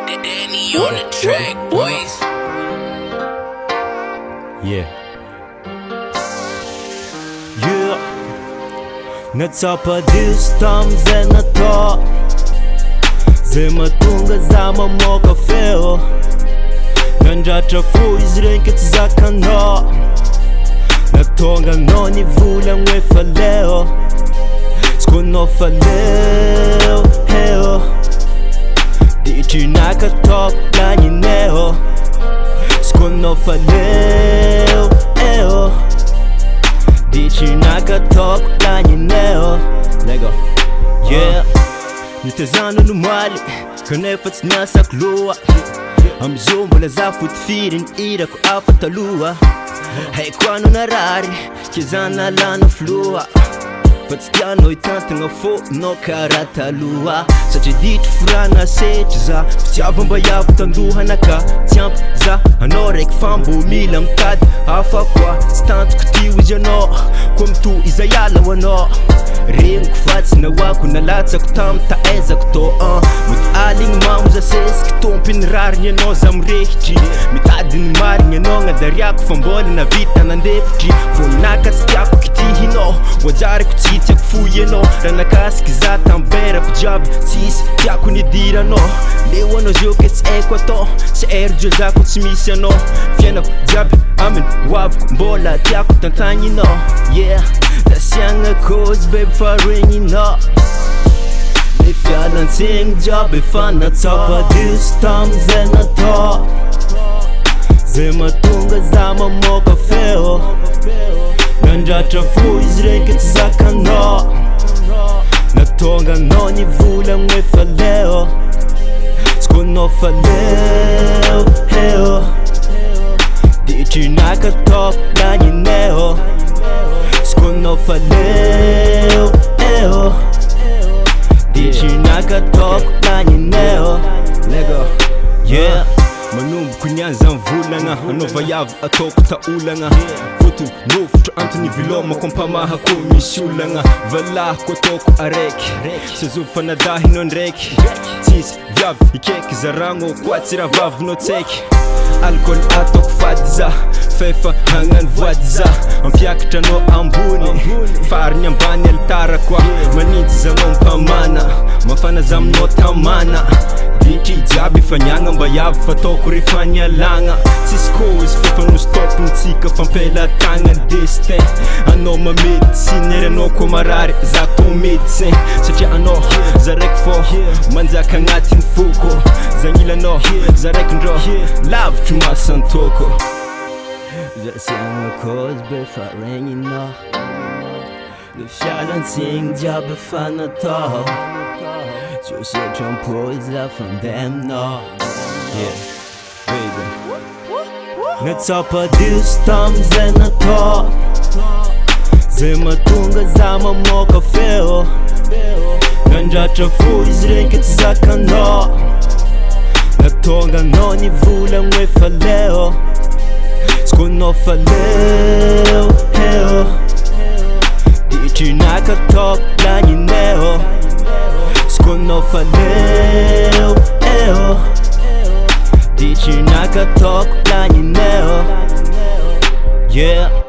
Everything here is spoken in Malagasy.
Danny on the track, boys. Yeah. Yeah. Natsapadistamme nata zay mahatonga za mamoaka feo. Nandratra fo izy regny tsy zakanao. Natonga anao nivolagna hoe faleo. Tsy konao faleo heo. Ditry nakataoko lanineo. Tsy konao faleo eo. Ditry nakataoko lanineo. Lego. Yeah. Nitazana nomaly kanefa tsy niasako loha. Amizao mbola za fotifiry ny irako afa taloha. Haiko ano narary kezana lana floa. Fa tsy tianao hitantagna fô nao karaha taloha. Satria ditry forana setry za fitiava mba iavo tandohanaka. Tsy ampy za anao raiky fa mbô mila mitady hafa koa. Tsy tantoko tio izy anao koa mito iza iala ho anao. Regniko fa tsy nahoako nalatsako tamy taezako tao mety aligny mamonza sesiky tompiny rariny anao za mirehitry. Mitady ny marigny anao gnadariako fa mbola navita nandefitry. Voninaka tsy tiako kitihinao oajariko tsy tiako foy anao. Raha nakasiky za tamberako jiaby tsisy tiako nidiranao. Leo anao zio ke tsy haiko atao. Tsy R-Jio zako tsy misy anao. Fiainako jiaby aminy hoaviko mbola tiako tantagninao. Yeah. Tasiagna cause baby fa regninao. Le fialan-tsigny jiaby efa natsapadistamme zay natao. Zay mahatonga za mamoaka feo. Nandratra fo izy regny tsy zakanao. Natonga anao nivolagna hoe faleo. Tsy konao faleo heo. Ditry nakataoko lanineo. Tsy konao faleo eo. Ditry nakataoko lanineo. Lego. Yeah. Manomboko niany za mivolagna. Anaova iavo ataoko taolagna. Voto nofotra antony vilomako ampamahako misy olagna. Valahiko ataoko araiky. Sazovo fanadahinao ndraiky. Tsisy viavy ikeky zaragno koa tsy raha vavinao tsaiky. Alcool ataoko fady za fefa hagnano voady za. Ampiakatra anao ambony fariny ambany alitara koa. Manintsy zanao mpamana mafana za aminao tamana. Ditry jiaby faniagna mba iavo fa ataoko rehefa nialagna. Tsisy cause fefa nostopintsika fampelatagna destin. Anao mamedicine ery anao koa marary za ton médecin. Satria anao za raiky fô manjaka agnatiny foko. Zagnilanao za raiky ndrô lavitry masantoko. Zasiagna cause be fa regninao. Le fialan-tsigny jiaby efa natao. Tsy setra ampozy za fandeha aminao. Yeah, baby. Natsapadistamme zay natao. Zay mahatonga za mamoaka feo. Nandratra fo izy regny tsy zakanao. Natonga anao nivolagna hoe faleo. Tsy konao faleo heo. Ditry nakataoko lanineo. Tsy konao faleo eo. Ditry nakataoko lanineo. Yeah.